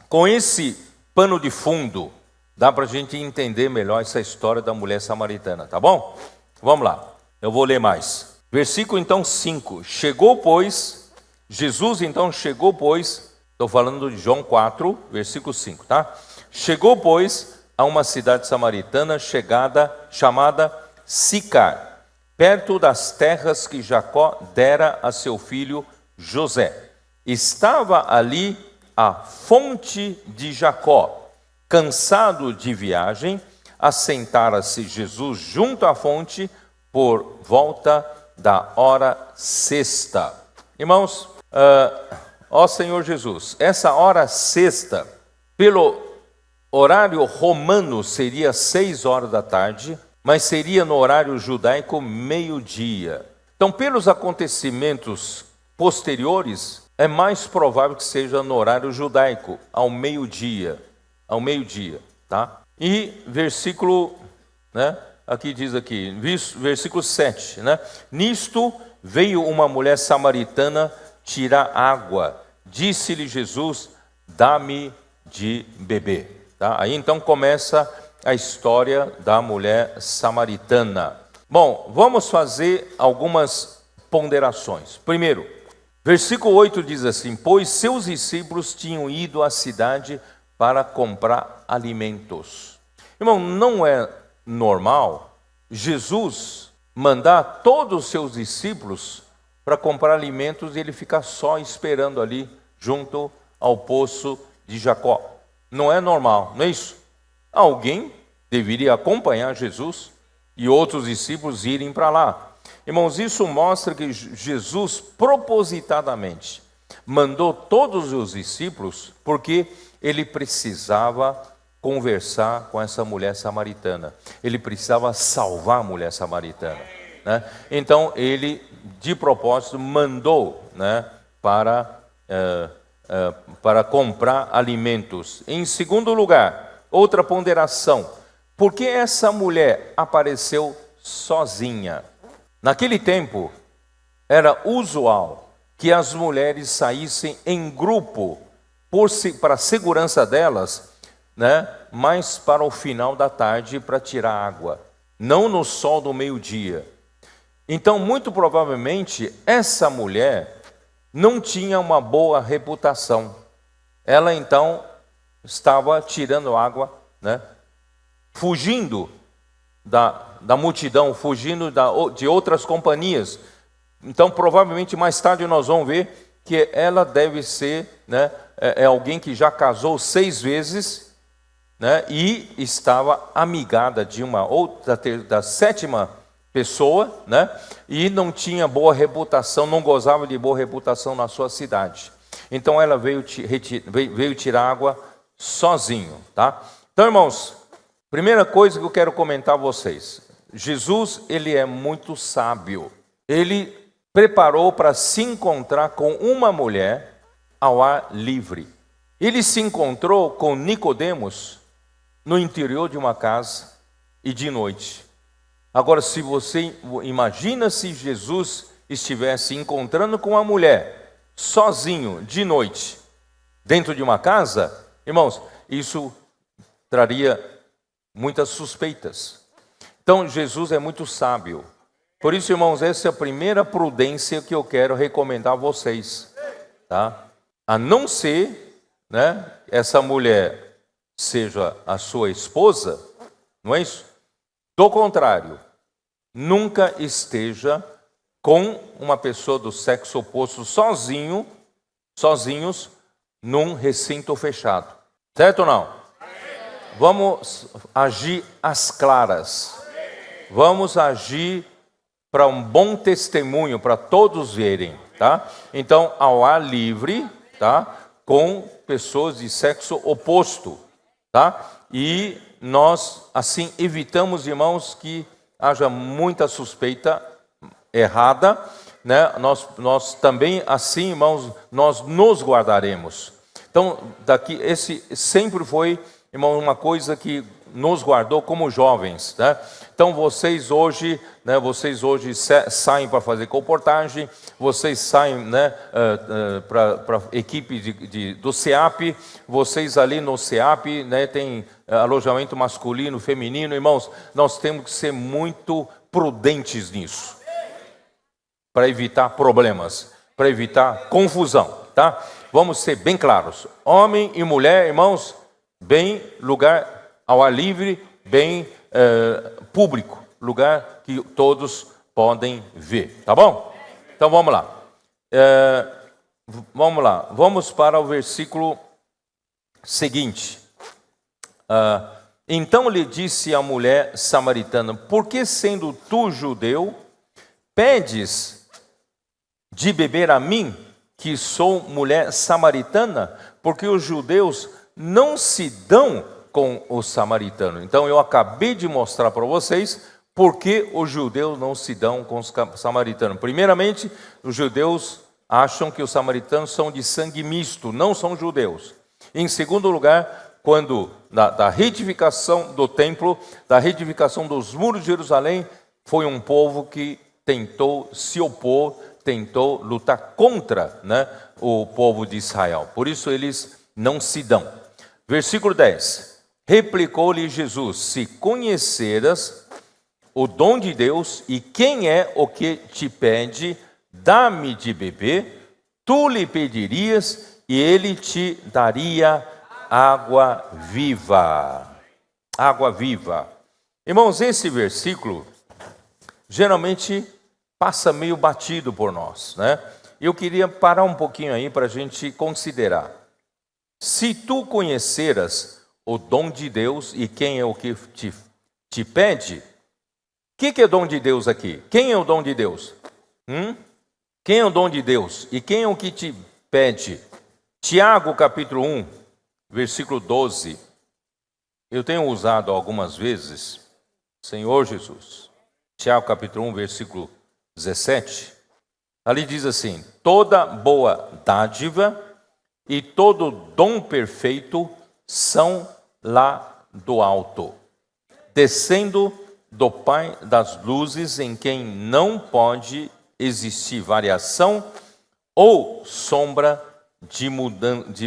Com esse pano de fundo, dá para a gente entender melhor essa história da mulher samaritana, tá bom? Vamos lá, eu vou ler mais. Versículo então 5. Jesus então chegou, pois, estou falando de João 4, versículo 5, tá? Chegou, pois, a uma cidade samaritana chamada Sicar, perto das terras que Jacó dera a seu filho José. Estava ali a fonte de Jacó. Cansado de viagem, assentara-se Jesus junto à fonte por volta da hora sexta. Irmãos, ó Senhor Jesus, essa hora sexta, pelo horário romano seria 6 horas da tarde, mas seria no horário judaico meio-dia. Então, pelos acontecimentos posteriores, é mais provável que seja no horário judaico, ao meio-dia, tá? E versículo, né? Aqui diz aqui, versículo 7, né? Nisto veio uma mulher samaritana tirar água. Disse-lhe Jesus, dá-me de beber. Tá? Aí então começa a história da mulher samaritana. Bom, vamos fazer algumas ponderações. Primeiro, versículo 8 diz assim, pois seus discípulos tinham ido à cidade para comprar alimentos. Irmão, não é normal Jesus mandar todos os seus discípulos para comprar alimentos e ele ficar só esperando ali junto ao poço de Jacó. Não é normal, não é isso? Alguém deveria acompanhar Jesus e outros discípulos irem para lá. Irmãos, isso mostra que Jesus propositadamente mandou todos os discípulos porque ele precisava conversar com essa mulher samaritana. Ele precisava salvar a mulher samaritana, né? Então, ele, de propósito, mandou, né, para comprar alimentos. Em segundo lugar, outra ponderação. Por que essa mulher apareceu sozinha? Naquele tempo, era usual que as mulheres saíssem em grupo, para a segurança delas, né, mas para o final da tarde para tirar água, não no sol do meio-dia. Então, muito provavelmente, essa mulher não tinha uma boa reputação. Ela então estava tirando água, né, fugindo da multidão, fugindo de outras companhias. Então, provavelmente, mais tarde nós vamos ver que ela deve ser, né, alguém que já casou 6 vezes, né, e estava amigada de uma outra, da 7ª pessoa, né, e não tinha boa reputação, não gozava de boa reputação na sua cidade. Então ela veio tirar água sozinho, tá? Então, irmãos, primeira coisa que eu quero comentar a vocês, Jesus, ele é muito sábio. Ele preparou para se encontrar com uma mulher ao ar livre. Ele se encontrou com Nicodemos no interior de uma casa e de noite. Agora, se você imagina se Jesus estivesse encontrando com uma mulher sozinho de noite dentro de uma casa, irmãos, isso traria muitas suspeitas. Então, Jesus é muito sábio. Por isso, irmãos, essa é a primeira prudência que eu quero recomendar a vocês, tá? A não ser, né, essa mulher seja a sua esposa, não é isso? Do contrário, nunca esteja com uma pessoa do sexo oposto sozinhos, num recinto fechado. Certo ou não? Vamos agir às claras. Vamos agir para um bom testemunho, para todos verem, tá? Então, ao ar livre, tá? Com pessoas de sexo oposto, tá? E nós, assim, evitamos, irmãos, que haja muita suspeita errada, né? Nós também, assim, irmãos, nós nos guardaremos. Então, esse sempre foi, irmão, uma coisa que nos guardou como jovens, né? Então vocês hoje saem para fazer comportagem, vocês saem, né, para a equipe do SEAP, vocês ali no SEAP, né, tem alojamento masculino, feminino. Irmãos, nós temos que ser muito prudentes nisso, para evitar problemas, para evitar confusão, tá? Vamos ser bem claros. Homem e mulher, irmãos, bem lugar ao ar livre, bem público, lugar que todos podem ver, tá bom? Então vamos lá. Vamos para o versículo seguinte. Então lhe disse a mulher samaritana: por que, sendo tu judeu, pedes de beber a mim, que sou mulher samaritana? Porque os judeus não se dão com os samaritanos. Então eu acabei de mostrar para vocês por que os judeus não se dão com os samaritanos. Primeiramente, os judeus acham que os samaritanos são de sangue misto, não são judeus. Em segundo lugar, quando da reedificação do templo, da reedificação dos muros de Jerusalém, foi um povo que tentou se opor, tentou lutar contra, né, o povo de Israel. Por isso eles não se dão. Versículo 10. Replicou-lhe Jesus: se conheceras o dom de Deus e quem é o que te pede, dá-me de beber, tu lhe pedirias e ele te daria água viva. Água viva. Irmãos, esse versículo geralmente passa meio batido por nós, né? Eu queria parar um pouquinho aí para a gente considerar. Se tu conheceras o dom de Deus e quem é o que te pede, o que é o dom de Deus aqui? Quem é o dom de Deus? Quem é o dom de Deus? E quem é o que te pede? Tiago capítulo 1, versículo 12. Eu tenho usado algumas vezes, Senhor Jesus. Tiago capítulo 1, versículo 17. Ali diz assim: toda boa dádiva e todo dom perfeito são lá do alto, descendo do Pai das luzes, em quem não pode existir variação ou sombra de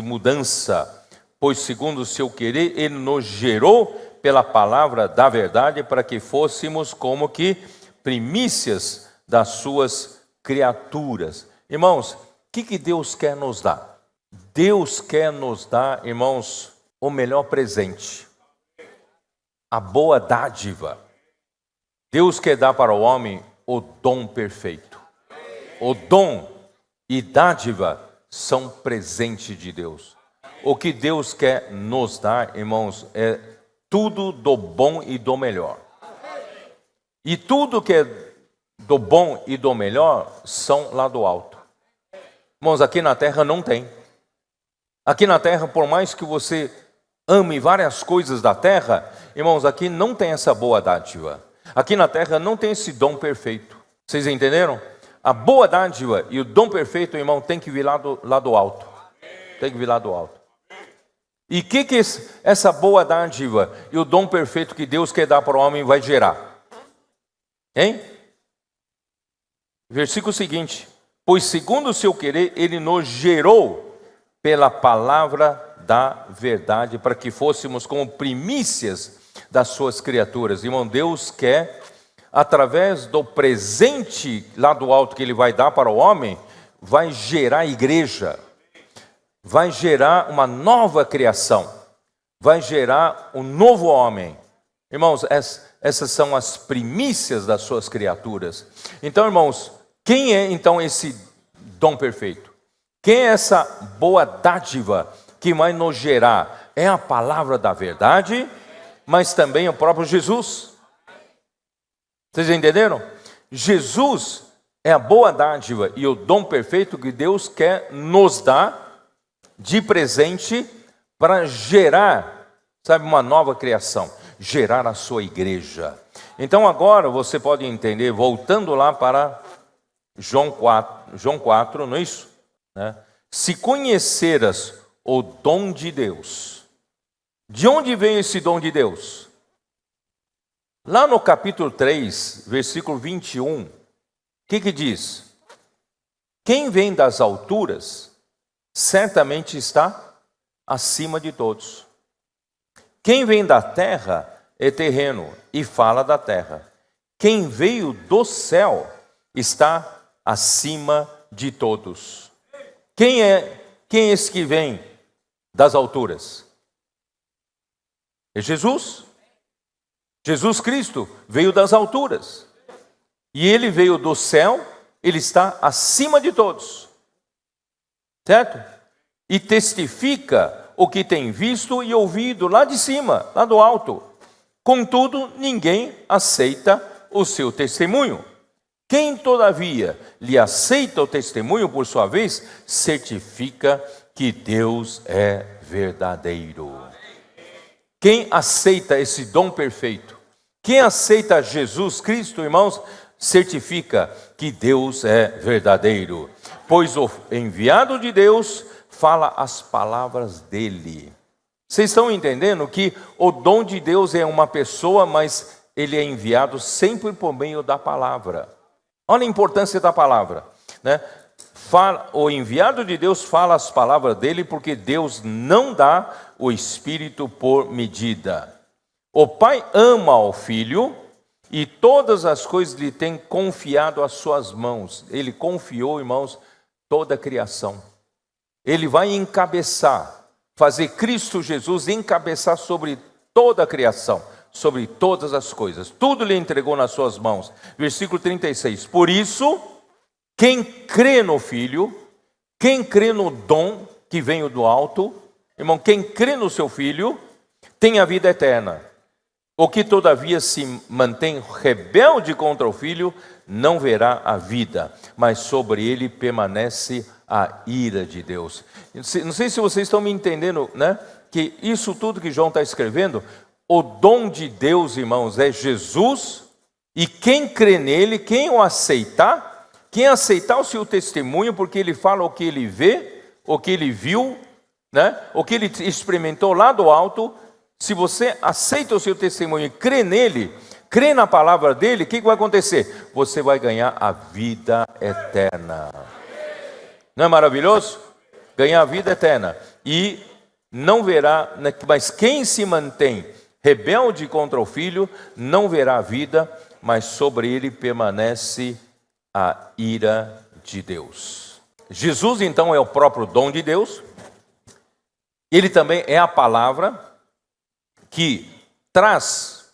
mudança, pois segundo o seu querer ele nos gerou pela palavra da verdade, para que fôssemos como que primícias das suas criaturas. Irmãos, o que Deus quer nos dar? Deus quer nos dar, irmãos, o melhor presente, a boa dádiva. Deus quer dar para o homem o dom perfeito. O dom e dádiva são presente de Deus. O que Deus quer nos dar, irmãos, é tudo do bom e do melhor. E tudo que é do bom e do melhor são lá do alto. Irmãos, aqui na terra não tem. Aqui na terra, por mais que você ame várias coisas da terra, irmãos, aqui não tem essa boa dádiva. Aqui na terra não tem esse dom perfeito. Vocês entenderam? A boa dádiva e o dom perfeito, irmão, tem que vir lá do alto. Tem que vir lá do alto. E o que essa boa dádiva e o dom perfeito que Deus quer dar para o homem vai gerar? Hein? Versículo seguinte: pois segundo o seu querer, ele nos gerou pela palavra da verdade, para que fôssemos como primícias das suas criaturas. Irmão, Deus quer, através do presente lá do alto que ele vai dar para o homem, vai gerar igreja, vai gerar uma nova criação, vai gerar um novo homem. Irmãos, essas são as primícias das suas criaturas. Então, irmãos, quem é então esse dom perfeito? Quem é essa boa dádiva que vai nos gerar? É a palavra da verdade, mas também o próprio Jesus. Vocês entenderam? Jesus é a boa dádiva e o dom perfeito que Deus quer nos dar de presente para gerar, sabe, uma nova criação, gerar a sua igreja. Então agora você pode entender, voltando lá para João 4, não é isso? Né? Se conheceras o dom de Deus, de onde veio esse dom de Deus? Lá no capítulo 3, versículo 21, o que diz? Quem vem das alturas, certamente está acima de todos. Quem vem da terra é terreno e fala da terra. Quem veio do céu está acima de todos. Quem é esse que vem das alturas? É Jesus. Jesus Cristo veio das alturas. E ele veio do céu, ele está acima de todos. Certo? E testifica o que tem visto e ouvido lá de cima, lá do alto. Contudo, ninguém aceita o seu testemunho. Quem, todavia, lhe aceita o testemunho, por sua vez, certifica que Deus é verdadeiro. Quem aceita esse dom perfeito, quem aceita Jesus Cristo, irmãos, certifica que Deus é verdadeiro. Pois o enviado de Deus fala as palavras dele. Vocês estão entendendo que o dom de Deus é uma pessoa, mas ele é enviado sempre por meio da palavra. Olha a importância da palavra, né? O enviado de Deus fala as palavras dele, porque Deus não dá o Espírito por medida. O Pai ama o Filho e todas as coisas lhe tem confiado às suas mãos. Ele confiou, irmãos, toda a criação. Ele vai encabeçar, fazer Cristo Jesus encabeçar sobre toda a criação, sobre todas as coisas. Tudo lhe entregou nas suas mãos. Versículo 36. Por isso, quem crê no Filho, quem crê no dom que veio do alto, irmão, quem crê no seu Filho, tem a vida eterna. O que todavia se mantém rebelde contra o Filho, não verá a vida, mas sobre ele permanece a ira de Deus. Não sei se vocês estão me entendendo, né? Que isso tudo que João está escrevendo, o dom de Deus, irmãos, é Jesus, e quem crê nele, quem o aceitar o seu testemunho, porque ele fala o que ele vê, o que ele viu, né? O que ele experimentou lá do alto. Se você aceita o seu testemunho e crê nele, crê na palavra dele, o que vai acontecer? Você vai ganhar a vida eterna. Não é maravilhoso? Ganhar a vida eterna. E não verá, mas quem se mantém rebelde contra o Filho, não verá a vida, mas sobre ele permanece a ira de Deus. Jesus, então, é o próprio dom de Deus. Ele também é a palavra que traz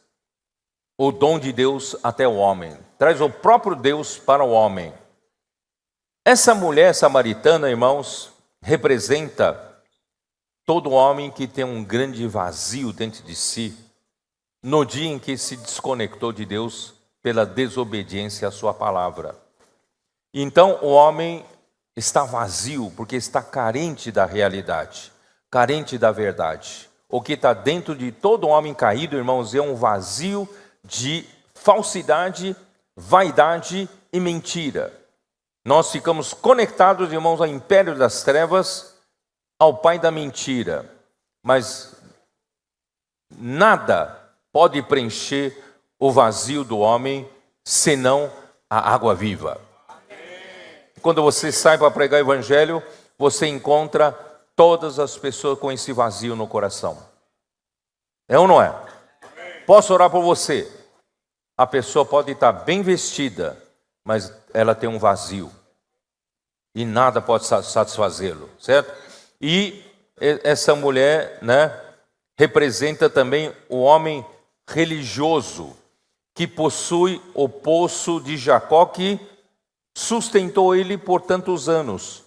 o dom de Deus até o homem, traz o próprio Deus para o homem. Essa mulher samaritana, irmãos, representa todo homem que tem um grande vazio dentro de si, no dia em que se desconectou de Deus pela desobediência à sua palavra. Então o homem está vazio, porque está carente da realidade, carente da verdade. O que está dentro de todo homem caído, irmãos, é um vazio de falsidade, vaidade e mentira. Nós ficamos conectados, irmãos, ao império das trevas, ao pai da mentira. Mas nada pode preencher o vazio do homem, senão a água viva. Quando você sai para pregar o evangelho, você encontra todas as pessoas com esse vazio no coração. É ou não é? Posso orar por você? A pessoa pode estar bem vestida, mas ela tem um vazio. E nada pode satisfazê-lo, certo? E essa mulher, né, representa também o homem religioso, que possui o poço de Jacó, que sustentou ele por tantos anos.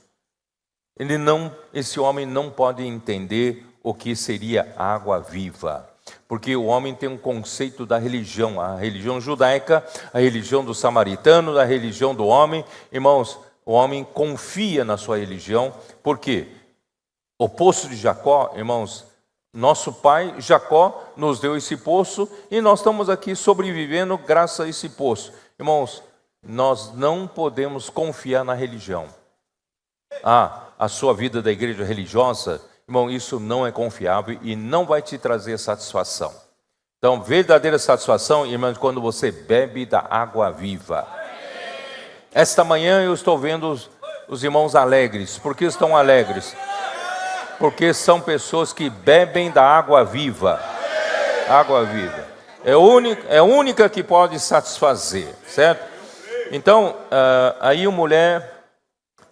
Esse homem não pode entender o que seria água viva, porque o homem tem um conceito da religião, a religião judaica, a religião do samaritano, a religião do homem. Irmãos, o homem confia na sua religião, porque o poço de Jacó, irmãos, nosso pai Jacó nos deu esse poço e nós estamos aqui sobrevivendo graças a esse poço. Irmãos, nós não podemos confiar na religião. A sua vida da igreja religiosa, irmão, isso não é confiável e não vai te trazer satisfação. Então, verdadeira satisfação, irmãos, quando você bebe da água viva. Esta manhã eu estou vendo os irmãos alegres. Por que estão alegres? Porque são pessoas que bebem da água viva. Água viva. É a única que pode satisfazer, certo? Então, aí a mulher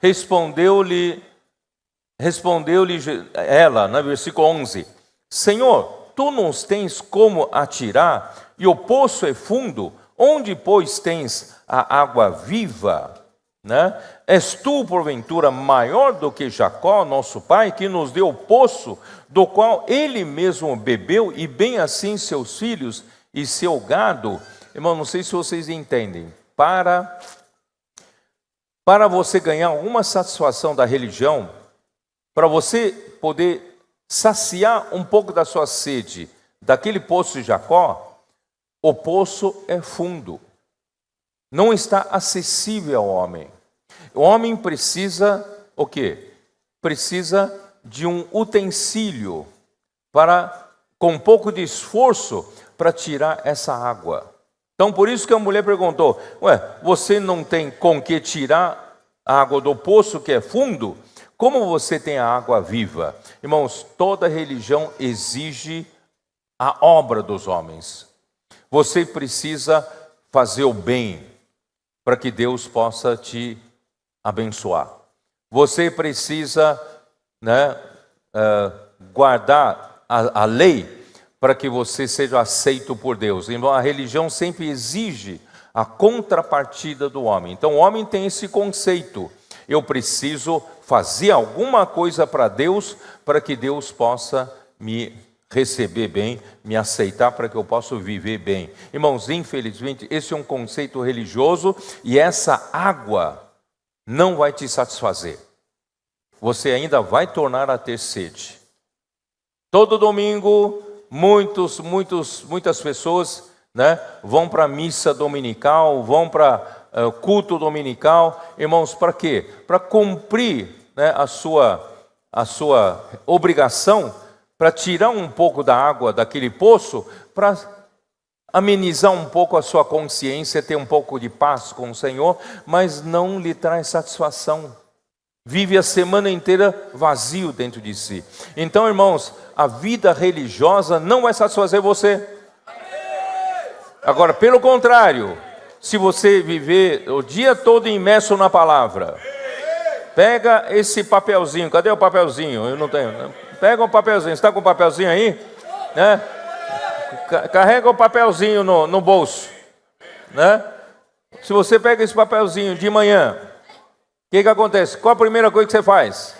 respondeu-lhe ela, no versículo 11: Senhor, tu nos tens como atirar, e o poço é fundo, onde, pois, tens a água viva? Né? És tu, porventura, maior do que Jacó, nosso pai, que nos deu o poço, do qual ele mesmo bebeu, e bem assim seus filhos e seu gado? Irmão, não sei se vocês entendem, para você ganhar alguma satisfação da religião, para você poder saciar um pouco da sua sede daquele poço de Jacó, o poço é fundo, não está acessível ao homem. O homem precisa o quê? Precisa de um utensílio com um pouco de esforço para tirar essa água. Então por isso que a mulher perguntou: você não tem com que tirar a água do poço que é fundo? Como você tem a água viva? Irmãos, toda religião exige a obra dos homens. Você precisa fazer o bem para que Deus possa te abençoar. Você precisa, guardar a lei para que você seja aceito por Deus. Então, a religião sempre exige a contrapartida do homem. Então, o homem tem esse conceito: eu preciso fazer alguma coisa para Deus, para que Deus possa me receber bem, me aceitar, para que eu possa viver bem. Irmãos, infelizmente, esse é um conceito religioso, e essa água não vai te satisfazer. Você ainda vai tornar a ter sede. Todo domingo, muitas pessoas, vão para a missa dominical, vão para culto dominical. Irmãos, para quê? Para cumprir a sua obrigação, para tirar um pouco da água daquele poço, para amenizar um pouco a sua consciência, ter um pouco de paz com o Senhor, mas não lhe traz satisfação. Vive a semana inteira vazio dentro de si. Então, irmãos, a vida religiosa não vai satisfazer você. Agora, pelo contrário, se você viver o dia todo imerso na palavra, pega esse papelzinho. Cadê o papelzinho? Eu não tenho. Pega o papelzinho. Você está com o papelzinho aí? Carrega o papelzinho no bolso. Se você pega esse papelzinho de manhã, o que acontece? Qual a primeira coisa que você faz?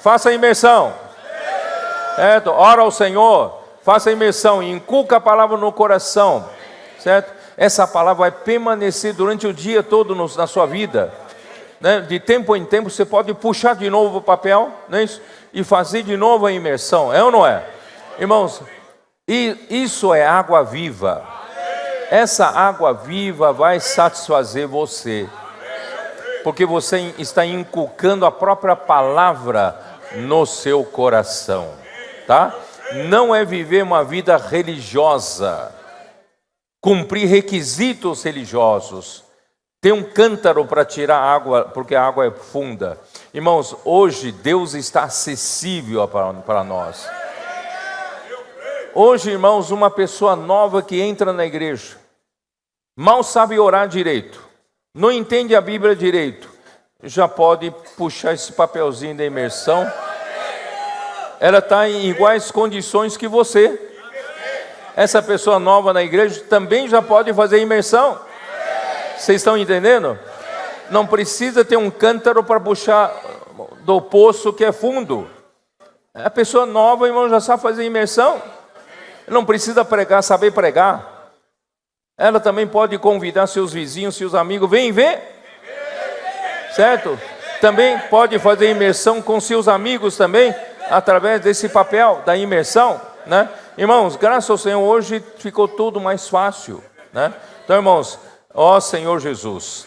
Faça a imersão. Certo? Ora ao Senhor. Faça a imersão. E inculca a palavra no coração. Certo? Essa palavra vai permanecer durante o dia todo na sua vida. De tempo em tempo você pode puxar de novo o papel, não é isso? E fazer de novo a imersão. É ou não é? Irmãos, isso é água viva. Essa água viva vai satisfazer você, porque você está inculcando a própria palavra no seu coração, tá? Não é viver uma vida religiosa, cumprir requisitos religiosos, ter um cântaro para tirar água, porque a água é funda. Irmãos, hoje Deus está acessível para nós. Hoje, irmãos, uma pessoa nova que entra na igreja, mal sabe orar direito, não entende a Bíblia direito, já pode puxar esse papelzinho da imersão. Ela está em iguais condições que você. Essa pessoa nova na igreja também já pode fazer imersão. Vocês estão entendendo? Não precisa ter um cântaro para puxar do poço que é fundo. A pessoa nova, irmão, já sabe fazer imersão. Não precisa pregar, saber pregar. Ela também pode convidar seus vizinhos, seus amigos, vem ver. Certo? Também pode fazer imersão com seus amigos também, através desse papel da imersão, Irmãos, graças ao Senhor, hoje ficou tudo mais fácil, Então, irmãos, ó Senhor Jesus,